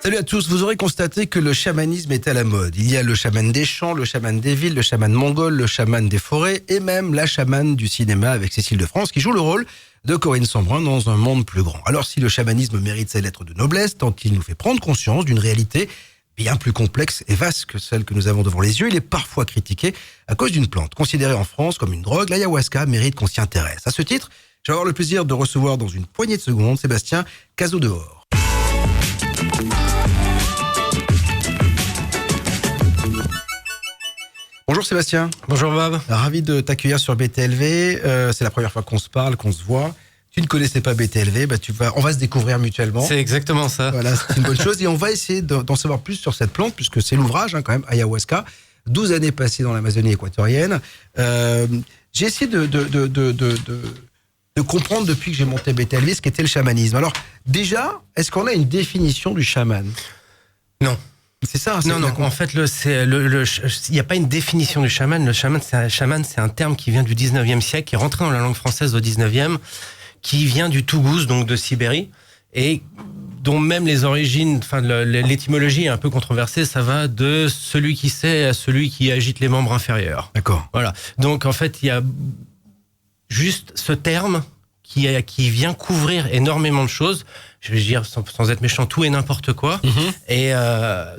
Salut à tous, vous aurez constaté que le chamanisme est à la mode. Il y a le chaman des champs, le chaman des villes, le chaman mongol, le chaman des forêts et même la chamane du cinéma avec Cécile de France qui joue le rôle de Corinne Sambrun dans Un monde plus grand. Alors si le chamanisme mérite ses lettres de noblesse, tant qu'il nous fait prendre conscience d'une réalité bien plus complexe et vaste que celle que nous avons devant les yeux, il est parfois critiqué à cause d'une plante considérée en France comme une drogue. L'ayahuasca mérite qu'on s'y intéresse. À ce titre, je vais avoir le plaisir de recevoir dans une poignée de secondes Sébastien Cazaux-Dehors. Bonjour Sébastien. Bonjour Bob. Ravi de t'accueillir sur BTLV. C'est la première fois qu'on se parle, qu'on se voit. Tu ne connaissais pas BTLV, on va se découvrir mutuellement. C'est exactement ça. Voilà, c'est une bonne chose. Et on va essayer d'en savoir plus sur cette plante, puisque c'est l'ouvrage, quand même, Ayahuasca. 12 années passées dans l'Amazonie équatorienne. J'ai essayé de comprendre depuis que j'ai monté BTLV ce qu'était le chamanisme. Alors, déjà, est-ce qu'on a une définition du chaman ? Non. C'est ça. Non. En fait, il n'y a pas une définition du chaman. Le chaman, c'est un terme qui vient du 19e siècle, qui est rentré dans la langue française au 19e, qui vient du Tougouz, donc de Sibérie, et dont même les origines, l'étymologie est un peu controversée. Ça va de celui qui sait à celui qui agite les membres inférieurs. D'accord. Voilà. Donc, en fait, il y a juste ce terme qui vient couvrir énormément de choses. Je vais dire, sans être méchant, tout et n'importe quoi. Et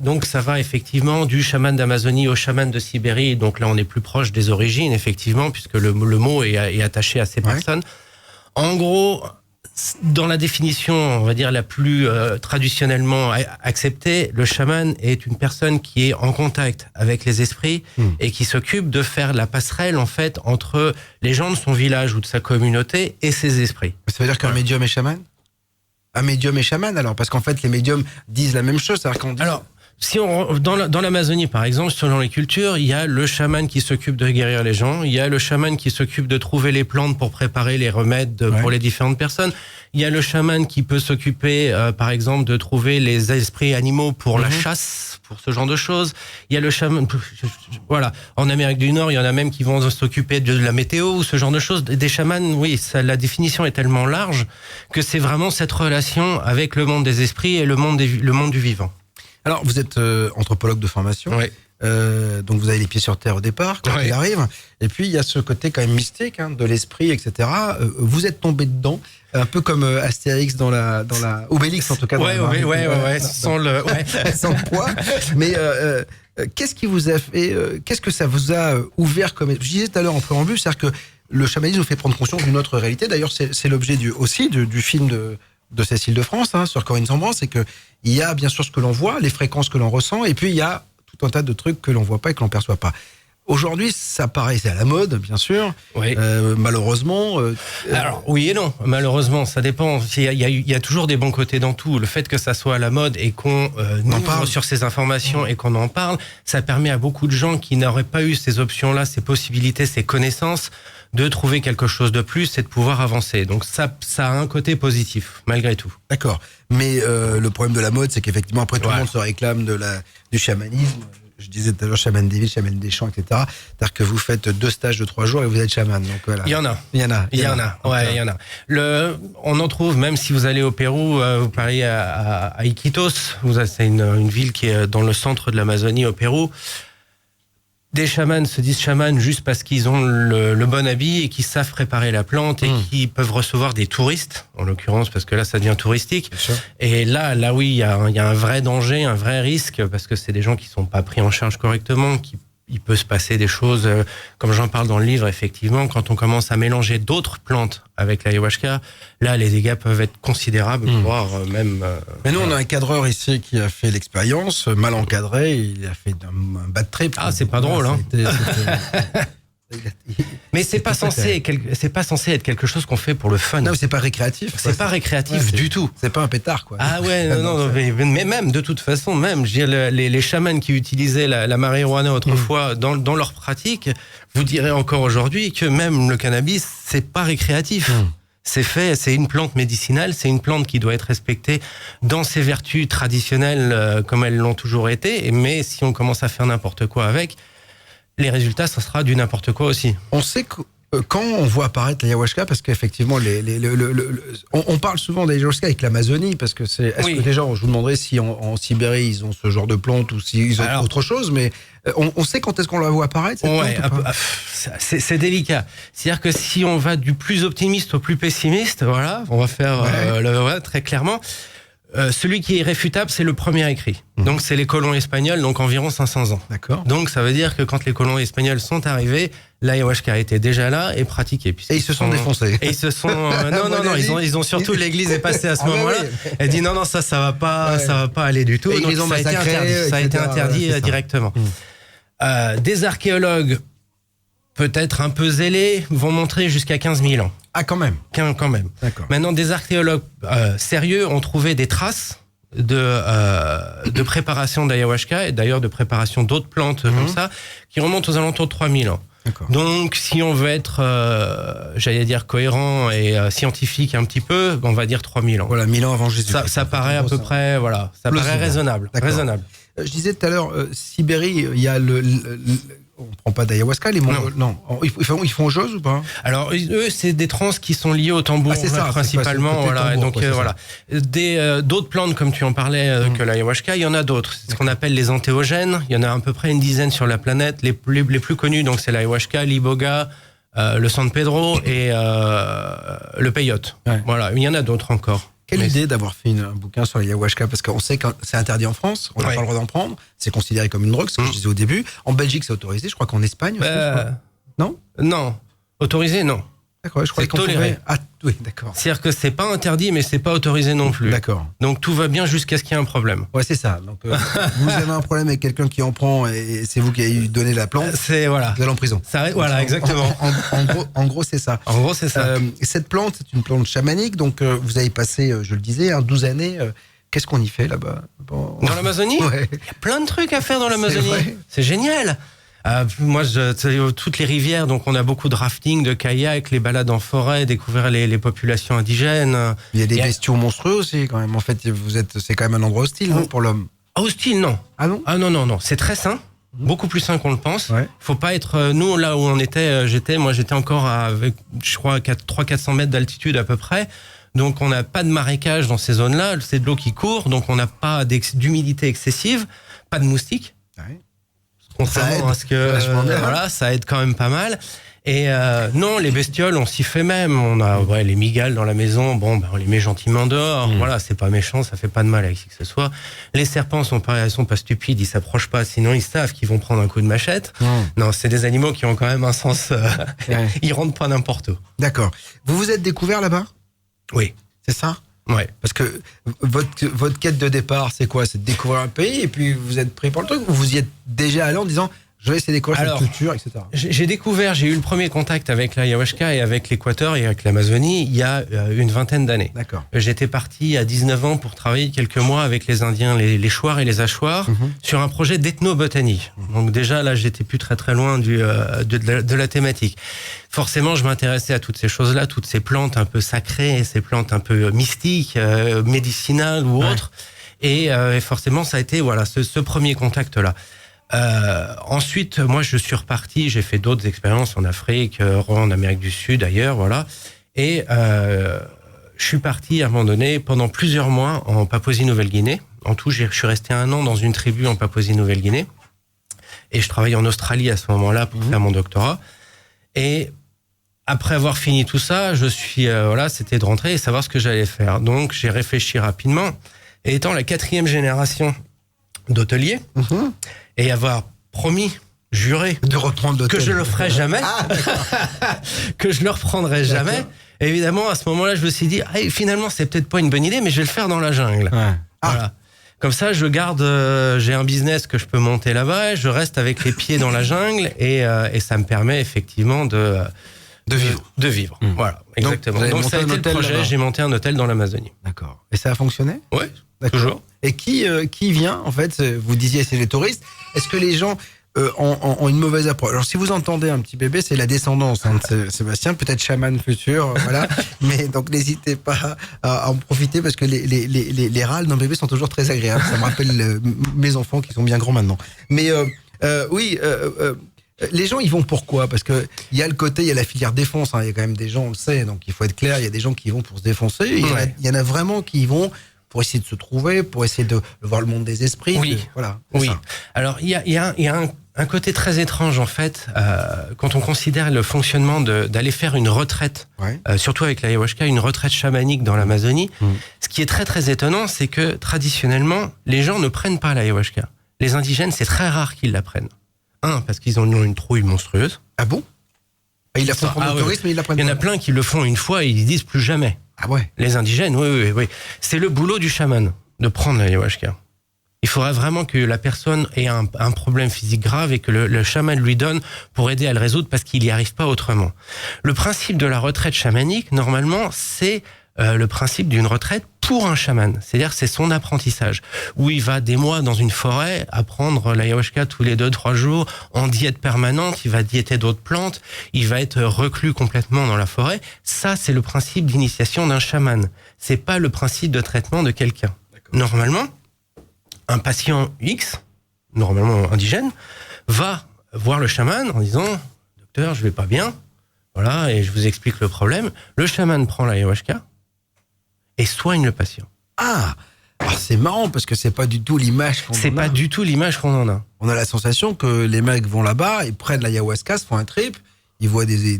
donc, ça va effectivement du chaman d'Amazonie au chaman de Sibérie. Donc là, on est plus proche des origines, effectivement, puisque le mot est attaché à ces personnes. En gros, dans la définition, on va dire, la plus traditionnellement acceptée, le chaman est une personne qui est en contact avec les esprits et qui s'occupe de faire la passerelle, en fait, entre les gens de son village ou de sa communauté et ses esprits. Ça veut dire qu'un médium est chaman ? Un médium est chaman, alors ? Parce qu'en fait, les médiums disent la même chose. Alors, si dans l'Amazonie, par exemple, selon les cultures, il y a le chaman qui s'occupe de guérir les gens, il y a le chaman qui s'occupe de trouver les plantes pour préparer les remèdes pour les différentes personnes, il y a le chaman qui peut s'occuper, par exemple, de trouver les esprits animaux pour la chasse, pour ce genre de choses. Il y a le chaman, voilà. En Amérique du Nord, il y en a même qui vont s'occuper de la météo ou ce genre de choses. Des chamans, oui, la définition est tellement large que c'est vraiment cette relation avec le monde des esprits et le monde du vivant. Alors, vous êtes anthropologue de formation. Oui. Donc, vous avez les pieds sur terre au départ, quand il arrive. Et puis, il y a ce côté quand même mystique, de l'esprit, etc. Vous êtes tombé dedans, un peu comme Astérix dans la Obélix, en tout cas. Sans le poids. Mais qu'est-ce qui vous a fait, qu'est-ce que ça vous a ouvert comme... Je disais tout à l'heure en préambule, c'est-à-dire que le chamanisme nous fait prendre conscience d'une autre réalité. D'ailleurs, c'est l'objet du film de Cécile de France, sur Corinne Sambrun, c'est que il y a bien sûr ce que l'on voit, les fréquences que l'on ressent, et puis il y a tout un tas de trucs que l'on voit pas et que l'on perçoit pas. Aujourd'hui, ça paraît, c'est à la mode, bien sûr. Oui. Malheureusement. Alors oui et non. Malheureusement, ça dépend. Il y a toujours des bons côtés dans tout. Le fait que ça soit à la mode et qu'on parle sur ces informations et qu'on en parle, ça permet à beaucoup de gens qui n'auraient pas eu ces options-là, ces possibilités, ces connaissances, de trouver quelque chose de plus et de pouvoir avancer. Donc ça a un côté positif, malgré tout. D'accord. Mais le problème de la mode, c'est qu'effectivement, après, tout le monde se réclame du chamanisme. Je disais tout à l'heure, chaman des villes, chaman des champs, etc. C'est-à-dire que vous faites 2 stages de 3 jours et vous êtes chaman. Donc voilà. Il y en a. Il y en a. On en trouve, même si vous allez au Pérou, vous parlez à Iquitos, c'est une ville qui est dans le centre de l'Amazonie au Pérou. Des chamans se disent chamans juste parce qu'ils ont le bon habit et qu'ils savent préparer la plante et qui peuvent recevoir des touristes, en l'occurrence, parce que là, ça devient touristique. Et là, oui, il y a un vrai danger, un vrai risque, parce que c'est des gens qui sont pas pris en charge correctement, il peut se passer des choses, comme j'en parle dans le livre, effectivement, quand on commence à mélanger d'autres plantes avec l'ayahuasca, là, les dégâts peuvent être considérables, voire même... Mais nous, on a un cadreur ici qui a fait l'expérience, mal encadré, il a fait un bad trip. Ah, c'est pas drôle, hein. Mais c'est pas censé être quelque chose qu'on fait pour le fun. Non, c'est pas récréatif. C'est pas récréatif du tout. C'est pas un pétard, quoi. Ah ouais, non, mais même, de toute façon, même, je veux dire, les chamans qui utilisaient la marijuana autrefois dans leur pratique, vous direz encore aujourd'hui que même le cannabis, c'est pas récréatif. C'est une plante médicinale, c'est une plante qui doit être respectée dans ses vertus traditionnelles comme elles l'ont toujours été, mais si on commence à faire n'importe quoi avec, les résultats, ça sera du n'importe quoi aussi. On sait Quand on voit apparaître l'ayahuasca, parce qu'effectivement, on parle souvent d'ayahuasca avec l'Amazonie, parce que est-ce que déjà, je vous demanderais si en Sibérie, ils ont ce genre de plante ou s'ils ont autre chose, mais on sait quand est-ce qu'on la voit apparaître, cette plante, ou pas? C'est délicat. C'est-à-dire que si on va du plus optimiste au plus pessimiste, voilà, on va faire très clairement. Celui qui est irréfutable, c'est le premier écrit. Donc c'est les colons espagnols, donc environ 500 ans. D'accord. Donc ça veut dire que quand les colons espagnols sont arrivés, l'ayahuasca était déjà là et pratiquée. Et ils se sont défoncés. Et ils se sont non, ils ont surtout l'église est passée à ce moment-là. Elle dit non, ça va pas aller du tout. Et donc ils ont ça a été interdit. Ça a été interdit directement. Des archéologues, peut-être un peu zélés, vont montrer jusqu'à 15 000 ans. Ah, quand même. Quand même. D'accord. Maintenant, des archéologues sérieux ont trouvé des traces de préparation d'ayahuasca et d'ailleurs de préparation d'autres plantes comme ça, qui remontent aux alentours de 3000 ans. D'accord. Donc, si on veut être, j'allais dire, cohérent et scientifique un petit peu, on va dire 3000 ans. Voilà, 1000 ans avant Jésus. Ça paraît à peu près, voilà, ça paraît raisonnable. Je disais tout à l'heure, Sibérie, il y a on prend pas d'ayahuasca, les Mongols. Non. Ils font autre chose ou pas? Alors eux, c'est des trans qui sont liés au tambour principalement. Voilà. Tambour, donc voilà. D'autres plantes comme tu en parlais que l'ayahuasca, il y en a d'autres. C'est ce qu'on appelle les entéogènes. Il y en a à peu près une dizaine sur la planète. Les plus connus, donc c'est l'ayahuasca, l'iboga, le San Pedro et le peyote. Ouais. Voilà. Il y en a d'autres encore. Quelle idée d'avoir fait un bouquin sur l'ayahuasca, parce qu'on sait que c'est interdit en France, on n'a pas le droit d'en prendre, c'est considéré comme une drogue, ce que je disais au début. En Belgique, c'est autorisé, je crois qu'en Espagne aussi. Non ? Non. Autorisé, non. D'accord, je crois qu'on toléré. Ah, oui, d'accord. C'est-à-dire que c'est pas interdit, mais c'est pas autorisé non plus. D'accord. Donc tout va bien jusqu'à ce qu'il y ait un problème. Ouais, c'est ça. Donc vous avez un problème avec quelqu'un qui en prend et c'est vous qui avez donné la plante. Voilà. Vous allez en prison. Voilà, exactement. En gros, c'est ça. En gros, c'est ça. Cette plante, c'est une plante chamanique. Donc vous avez passé, je le disais, 12 années. Qu'est-ce qu'on y fait là-bas? Dans l'Amazonie, il y a plein de trucs à faire dans l'Amazonie. C'est génial. Moi, toutes les rivières, donc on a beaucoup de rafting, de kayak, les balades en forêt, découvrir les populations indigènes. Il y a des bestiaux monstrueux aussi, quand même. En fait, c'est quand même un endroit hostile pour l'homme. Hostile, non. Ah non? Ah non. C'est très sain. Beaucoup plus sain qu'on le pense. Ouais. Faut pas être... Nous, là où on était, j'étais encore avec, je crois, 300-400 mètres d'altitude à peu près. Donc, on n'a pas de marécage dans ces zones-là. C'est de l'eau qui court, donc on n'a pas d'humidité excessive, pas de moustiques. Ouais. Contrairement à ce que voilà, ça aide quand même pas mal. Et non, les bestioles, on s'y fait même. On a les migales dans la maison. Bon, on les met gentiment dehors. Voilà, c'est pas méchant, ça fait pas de mal avec qui que ce soit. Les serpents sont pas stupides, ils s'approchent pas, sinon ils savent qu'ils vont prendre un coup de machette. Non, c'est des animaux qui ont quand même un sens. Ils rentrent pas n'importe où. D'accord. Vous vous êtes découvert là-bas? Oui. C'est ça? Ouais. Parce que votre quête de départ, c'est quoi? C'est de découvrir un pays et puis vous êtes pris pour le truc, ou vous y êtes déjà allé en disant je vais essayer de découvrir cette culture, etc. J'ai eu le premier contact avec l'ayahuasca et avec l'Équateur et avec l'Amazonie il y a une vingtaine d'années. D'accord. J'étais parti à 19 ans pour travailler quelques mois avec les Indiens, les Chouars et les Achuars, sur un projet d'ethnobotanie. Donc déjà là, j'étais plus très loin de la thématique. Forcément, je m'intéressais à toutes ces choses-là, toutes ces plantes un peu sacrées, ces plantes un peu mystiques, médicinales ou autres. Et forcément, ça a été ce premier contact-là. Ensuite, moi, je suis reparti. J'ai fait d'autres expériences en Afrique, en Amérique du Sud, ailleurs, voilà. Et je suis parti à un moment donné pendant plusieurs mois en Papouasie-Nouvelle-Guinée. En tout, je suis resté 1 an dans une tribu en Papouasie-Nouvelle-Guinée. Et je travaillais en Australie à ce moment-là pour faire mon doctorat. Et après avoir fini tout ça, c'était de rentrer et savoir ce que j'allais faire. Donc, j'ai réfléchi rapidement. Et étant la 4e génération d'hôteliers, et avoir promis, juré, de reprendre que je le ferai jamais, que je le reprendrai jamais. Évidemment, à ce moment-là, je me suis dit, finalement, c'est peut-être pas une bonne idée, mais je vais le faire dans la jungle. Ouais. Voilà. Comme ça, je garde, j'ai un business que je peux monter là-bas, je reste avec les pieds dans la jungle, et ça me permet effectivement de vivre. Voilà, exactement. Donc ça a été le projet, j'ai monté un hôtel dans l'Amazonie. D'accord. Et ça a fonctionné? Oui, toujours. Et qui vient, en fait, vous disiez c'est les touristes, est-ce que les gens ont une mauvaise approche? Alors si vous entendez un petit bébé, c'est la descendance de Sébastien, peut-être chaman futur, voilà. Mais donc n'hésitez pas à en profiter, parce que les râles d'un bébé sont toujours très agréables. Ça me rappelle mes enfants qui sont bien grands maintenant. Mais oui, Les gens, ils vont pourquoi? Parce que il y a le côté, il y a la filière défense. Il y a quand même des gens, on le sait, donc il faut être clair. Il y a des gens qui y vont pour se défoncer. Il y en a vraiment qui y vont pour essayer de se trouver, pour essayer de voir le monde des esprits. Oui. Voilà. Oui. Ça. Alors il y a un côté très étrange en fait quand on considère le fonctionnement d'aller faire une retraite, surtout avec l'ayahuasca, une retraite chamanique dans l'Amazonie. Ce qui est très très étonnant, c'est que traditionnellement, les gens ne prennent pas l'ayahuasca. Les indigènes, c'est très rare qu'ils la prennent. Parce qu'ils en ont une trouille monstrueuse. Ah bon? Ils la font pour le tourisme, mais ils la prennent pas. Il y en a plein qui le font une fois et ils disent plus jamais. Ah ouais? Les indigènes, oui. C'est le boulot du chaman de prendre l'ayahuasca. Il faudrait vraiment que la personne ait un problème physique grave et que le chaman lui donne pour aider à le résoudre parce qu'il n'y arrive pas autrement. Le principe de la retraite chamanique, normalement, c'est le principe d'une retraite pour un chaman. C'est-à-dire c'est son apprentissage, où il va des mois dans une forêt apprendre l'ayahuasca tous les 2-3 jours en diète permanente, il va diéter d'autres plantes, il va être reclus complètement dans la forêt. Ça, c'est le principe d'initiation d'un chaman. C'est pas le principe de traitement de quelqu'un. Normalement, un patient X, normalement indigène, va voir le chaman en disant « Docteur, je vais pas bien, voilà, et je vous explique le problème. » Le chaman prend l'ayahuasca et soigne le patient. Ah, c'est marrant parce que c'est pas du tout l'image qu'on en a. C'est pas du tout l'image qu'on en a. On a la sensation que les mecs vont là-bas, ils prennent l'ayahuasca, se font un trip, ils voient des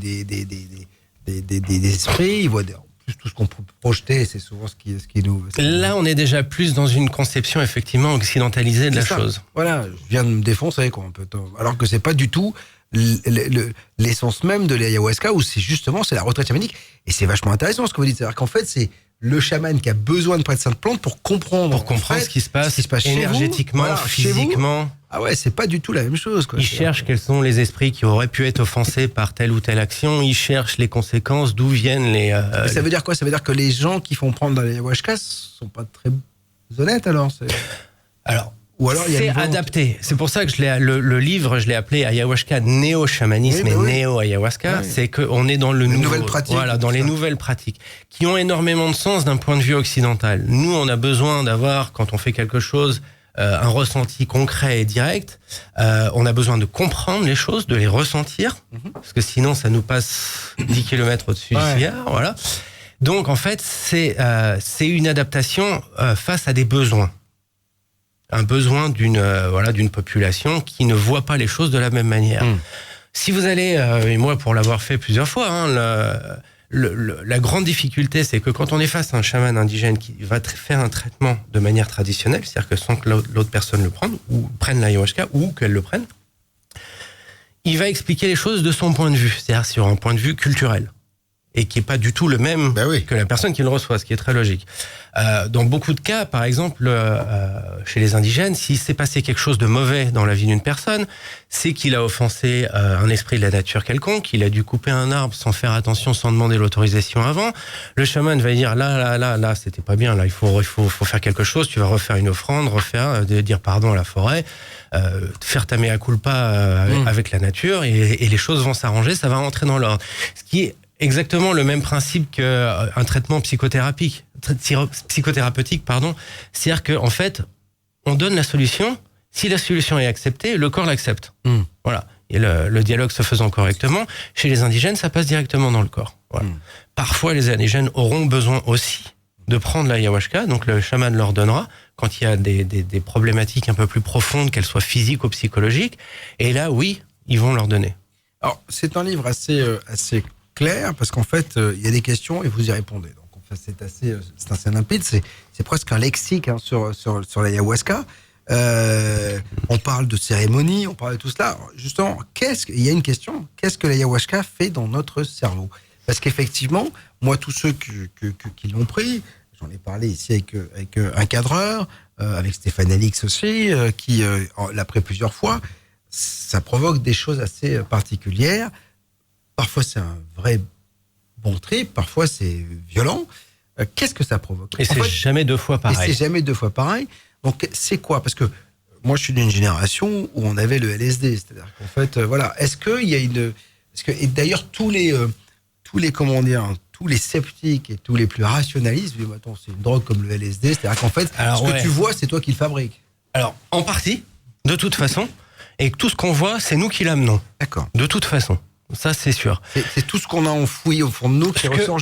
esprits, ils voient tout ce qu'on peut projeter, c'est souvent ce qui nous... Là, on est déjà plus dans une conception effectivement occidentalisée de la chose. Voilà, je viens de me défoncer, quoi, un peu. Alors que c'est pas du tout l'essence même de l'ayahuasca, où c'est la retraite chamanique. Et c'est vachement intéressant ce que vous dites. C'est-à-dire qu'en fait, c'est le chaman qui a besoin de prendre cette plante pour comprendre. Pour comprendre ce qui se passe énergétiquement, voilà, physiquement. Ah ouais, c'est pas du tout la même chose, quoi. Il cherche quels sont les esprits qui auraient pu être offensés par telle ou telle action. Il cherche les conséquences, d'où viennent les... Mais ça veut dire quoi? Ça veut dire que les gens qui font prendre l'ayahuasca sont pas très honnêtes, alors? Alors, ou alors il y a c'est adapté. C'est pour ça que le livre, je l'ai appelé Ayahuasca néo-chamanisme et néo-ayahuasca. Oui. C'est qu'on est dans les nouvelles pratiques. Voilà, dans les nouvelles pratiques qui ont énormément de sens d'un point de vue occidental. Nous, on a besoin d'avoir, quand on fait quelque chose, un ressenti concret et direct. On a besoin de comprendre les choses, de les ressentir, parce que sinon, ça nous passe 10 km au-dessus du cigare. Voilà. Donc, en fait, c'est une adaptation face à des besoins. Un besoin d'une population qui ne voit pas les choses de la même manière. Si vous allez, et moi pour l'avoir fait plusieurs fois, la grande difficulté, c'est que quand on est face à un chaman indigène qui va faire un traitement de manière traditionnelle, c'est-à-dire que sans que l'autre personne le prenne, ou prenne l'ayahuasca, ou qu'elle le prenne, il va expliquer les choses de son point de vue, c'est-à-dire sur un point de vue culturel. Et qui est pas du tout le même que la personne qui le reçoit, ce qui est très logique. Dans beaucoup de cas, par exemple, chez les indigènes, s'il s'est passé quelque chose de mauvais dans la vie d'une personne, c'est qu'il a offensé un esprit de la nature quelconque, il a dû couper un arbre sans faire attention, sans demander l'autorisation avant. Le chaman va dire là, c'était pas bien, là, il faut faire quelque chose, tu vas refaire une offrande, dire pardon à la forêt, faire ta mea culpa avec la nature, et les choses vont s'arranger, ça va rentrer dans l'ordre. Ce qui est exactement le même principe qu'un traitement psychothérapique. C'est-à-dire qu'en fait, on donne la solution. Si la solution est acceptée, le corps l'accepte. Voilà. Et le dialogue se faisant correctement, chez les indigènes, ça passe directement dans le corps. Voilà. Parfois, les indigènes auront besoin aussi de prendre l'ayahuasca, donc le chaman leur donnera quand il y a des problématiques un peu plus profondes, qu'elles soient physiques ou psychologiques. Et là, oui, ils vont leur donner. Alors, c'est un livre assez clair, parce qu'en fait, il y a des questions et vous y répondez. Donc, en fait, c'est assez limpide. C'est presque un lexique sur l'ayahuasca. On parle de cérémonie, on parle de tout cela. Alors, justement, il y a une question. Qu'est-ce que l'ayahuasca fait dans notre cerveau? Parce qu'effectivement, moi, tous ceux qui l'ont pris, j'en ai parlé ici avec un cadreur, avec Stéphane Alix aussi, qui l'a pris plusieurs fois. Ça provoque des choses assez particulières. Parfois, c'est un vrai bon trip, parfois, c'est violent. Qu'est-ce que ça provoque? Et c'est jamais deux fois pareil. Donc, c'est quoi? Parce que moi, je suis d'une génération où on avait le LSD. C'est-à-dire qu'en fait, voilà. Est-ce qu'il y a et d'ailleurs, tous les sceptiques et tous les plus rationalistes disent, attends, c'est une drogue comme le LSD. C'est-à-dire qu'en fait, tu vois, c'est toi qui le fabriques. Alors, en partie, de toute façon. et tout ce qu'on voit, c'est nous qui l'amenons. D'accord. De toute façon. Ça, c'est sûr. C'est tout ce qu'on a enfoui au fond de nous qui ressort